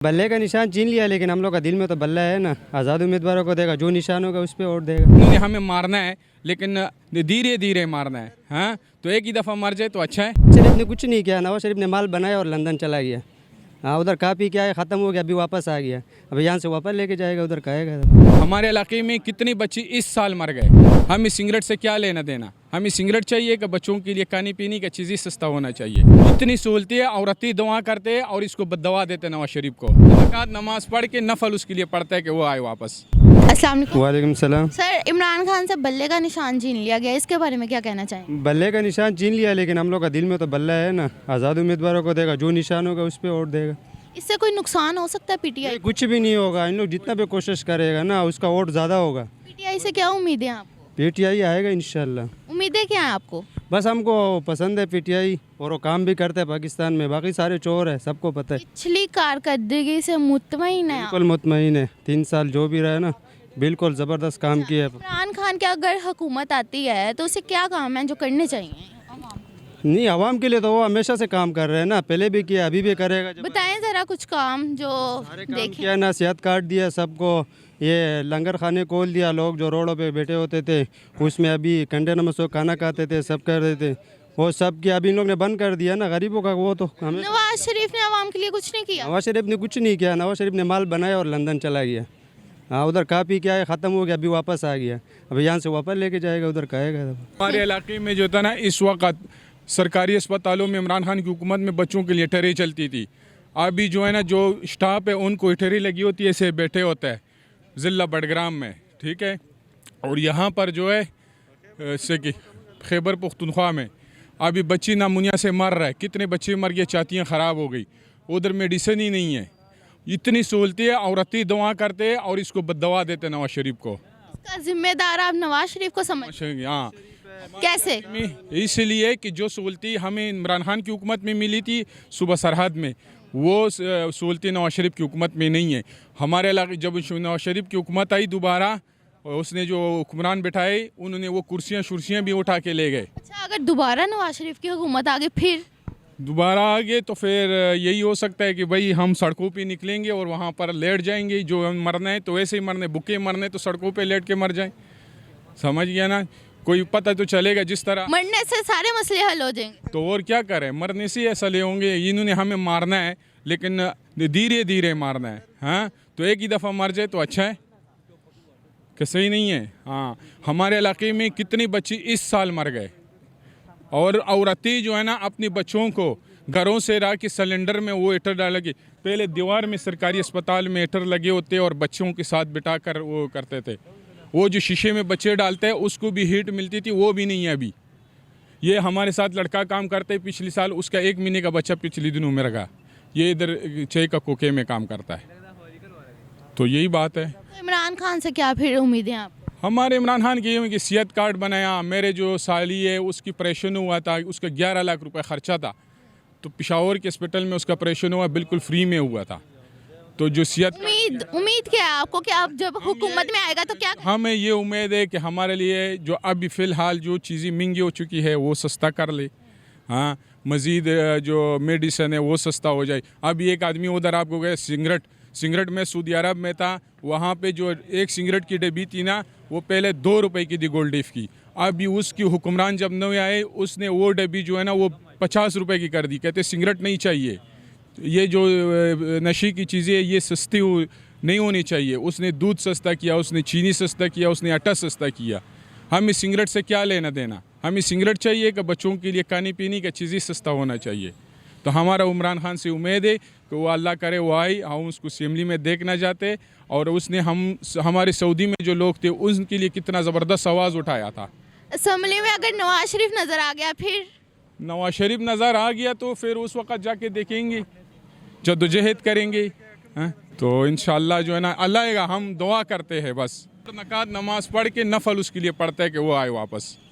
बल्ले का निशान छीन लिया, लेकिन हम लोग का दिल में तो बल्ला है ना। आज़ाद उम्मीदवारों को देगा, जो निशान होगा उस पर वोट देगा। उन्होंने हमें मारना है, लेकिन धीरे धीरे मारना है। हाँ, तो एक ही दफ़ा मर जाए तो अच्छा है। शरीफ ने कुछ नहीं किया, नवाज शरीफ ने माल बनाया और लंदन चला गया। हाँ, उधर खा पी के आया, ख़त्म हो गया, अभी वापस आ गया। अब यहाँ से वापस लेके जाएगा, उधर खाएगा। हमारे इलाके में कितनी बच्ची इस साल मर गए। हमें सिगरेट से क्या लेना देना। हमें सिगरेट चाहिए कि बच्चों के लिए खाने पीने की चीज़ें सस्ता होना चाहिए। इतनी सहूलतें औरतें दुआ करते हैं और इसको बददवा देते नवाज शरीफ को। ज़कात नमाज पढ़ के नफल उसके लिए पढ़ता है कि वो आए वापस। अस्सलाम वालेकुम। वालेकुम सलाम। सर, इमरान खान से बल्ले का निशान छीन लिया गया, इसके बारे में क्या कहना चाहेंगे? बल्ले का निशान छीन लिया, लेकिन हम लोग का दिल में तो बल्ला है ना। आज़ाद उम्मीदवारों को देगा, जो निशान होगा उस पर वोट देगा। इससे कोई नुकसान हो सकता है पीटीआई? कुछ भी नहीं होगा, इन लोग जितना भी कोशिश करेगा ना, उसका वोट ज़्यादा होगा। पीटीआई से क्या उम्मीदें हैं आपको? पीटीआई आएगा इंशाल्लाह। उम्मीदें क्या हैं आपको? बस हमको पसंद है पीटीआई, और वो काम भी करता है पाकिस्तान में। बाकी सारे चोर है, सबको पता है। पिछली कारकर्दगी से मुतमईन है आप? बिल्कुल मुतमईन है। 3 साल जो भी रहा है ना, बिल्कुल ज़बरदस्त काम किया है। इमरान खान की अगर हुकूमत आती है तो उसे क्या काम है जो करने चाहिए? नहीं, आवाम के लिए तो वो हमेशा से काम कर रहे हैं ना, पहले भी किया, अभी भी करेगा। बताएं ज़रा कुछ काम जो देखें। किया ना, सेहत कार्ड दिया सबको, ये लंगर खाने खोल दिया। लोग जो रोडों पे बैठे होते थे, उसमें अभी कंटेनर में सो खाना खाते थे, सब कर रहे थे। वो सब किया, अभी इन लोग ने बंद कर दिया ना गरीबों का। वो तो हमें नवाज शरीफ ने आवाम के लिए कुछ नहीं किया। नवाज शरीफ ने कुछ नहीं किया। नवाज शरीफ ने माल बनाया और लंदन चला गया। हाँ, उधर खा पी के आया, ख़त्म हो गया, अभी वापस आ गया। अब यहाँ से वापस लेके जाएगा, उधर खाएगा। हमारे इलाके में जो था ना, इस वक्त सरकारी अस्पतालों में इमरान खान की हुकूमत में बच्चों के लिए टरे चलती थी। अभी जो है ना, जो स्टाफ है उनको टरे लगी होती है, ऐसे बैठे होता है ज़िला बडग्राम में, ठीक है। और यहाँ पर जो है जैसे कि खैबर पख्तूनख्वा में अभी बच्ची नामुनिया से मर रहा है। कितने बच्चे मर गए, छातियाँ ख़राब हो गई, उधर मेडिसिन ही नहीं है। इतनी सहूलतें औरतें दुआ करते हैं और इसको बददवा देते नवाज शरीफ को। इसका जिम्मेदार आप नवाज शरीफ को समझ? हाँ, कैसे? इसलिए कि जो सहूलतें हमें इमरान खान की हुकूमत में मिली थी सुबह सरहद में, वो सहूलतें नवाज शरीफ की हुकूमत में नहीं है। हमारे इलाके जब नवाज शरीफ की हुकूमत आई दोबारा, उसने जो हुक्मरान बिठाए, उन्होंने वो कुर्सियाँ भी उठा के ले गए। अच्छा, अगर दोबारा नवाज शरीफ की हुकूमत आ गई, फिर दोबारा आ गए तो फिर यही हो सकता है कि भाई हम सड़कों पे निकलेंगे और वहाँ पर लेट जाएंगे। जो हम मरना है तो वैसे ही मरने, भूखे मरने तो सड़कों पे लेट के मर जाएं। समझ गया ना, कोई पता तो चलेगा। जिस तरह मरने से सारे मसले हल हो जाएंगे। तो और क्या करें, मरने से असले होंगे। इन्होंने हमें मारना है, लेकिन धीरे धीरे मारना है। हाँ, तो एक ही दफ़ा मर जाए तो अच्छा है कि सही नहीं है। हाँ, हमारे इलाके में कितनी बच्ची इस साल मर गए, और औरतें जो है ना अपने बच्चों को घरों से ला के सिलेंडर में वो हीटर डाल के, पहले दीवार में सरकारी अस्पताल में हीटर लगे होते और बच्चों के साथ बिठा कर वो करते थे। वो जो शीशे में बच्चे डालते हैं उसको भी हीट मिलती थी, वो भी नहीं है अभी। ये हमारे साथ लड़का काम करते है, पिछले साल उसका 1 महीने का बच्चा पिछले दिनों में रखा। ये इधर छः का कोके में काम करता है। तो यही बात है। तो इमरान खान से क्या फिर उम्मीदें आप? हमारे इमरान खान की ये कि सेहत कार्ड बनाया। मेरे जो साली है उसकी ऑपरेशन हुआ था, उसका 11 लाख रुपए खर्चा था, तो पेशावर के हॉस्पिटल में उसका ऑपरेशन हुआ, बिल्कुल फ्री में हुआ था। तो जो सेहत उम्मीद क्या है आपको कि आप जब हुकूमत में आएगा तो क्या? हमें ये उम्मीद है कि हमारे लिए जो अभी फ़िलहाल जो चीज़ें महंगी हो चुकी है वो सस्ता कर ले। हाँ, मज़ीद जो मेडिसन है वो सस्ता हो जाए। अभी एक आदमी उधर आपको गए सिगरेट में सऊदी अरब में था, वहाँ पे जो एक सिगरेट की डब्बी थी ना, वो पहले 2 रुपए की थी गोल्ड लीफ की। अभी उसकी हुक्मरान जब नए आए, उसने वो डब्बी जो है ना वो 50 रुपए की कर दी। कहते सिगरेट नहीं चाहिए, ये जो नशे की चीज़ें ये सस्ती नहीं होनी चाहिए। उसने दूध सस्ता किया, उसने चीनी सस्ता किया, उसने आटा सस्ता किया। हमें सिगरेट से क्या लेना देना। हमें सिगरेट चाहिए कि बच्चों के लिए खाने पीने की चीज़ें सस्ता होना चाहिए। तो हमारा इमरान खान से उम्मीद है कि वो अल्लाह करे वो आई, हम उसको असेंबली में देखना चाहते। और उसने हमारे सऊदी में जो लोग थे उनके लिए कितना ज़बरदस्त आवाज़ उठाया था। असेंबली में अगर नवाज शरीफ नज़र आ गया, फिर नवाज शरीफ नज़र आ गया तो फिर उस वक़्त जाके देखेंगे, जद्दोजहद करेंगे। हाँ, तो इंशाअल्लाह जो है ना अल्लाह, हम दुआ करते हैं बस। ज़कात नमाज पढ़ के नफल उसके लिए पढ़ता है कि वो आए वापस।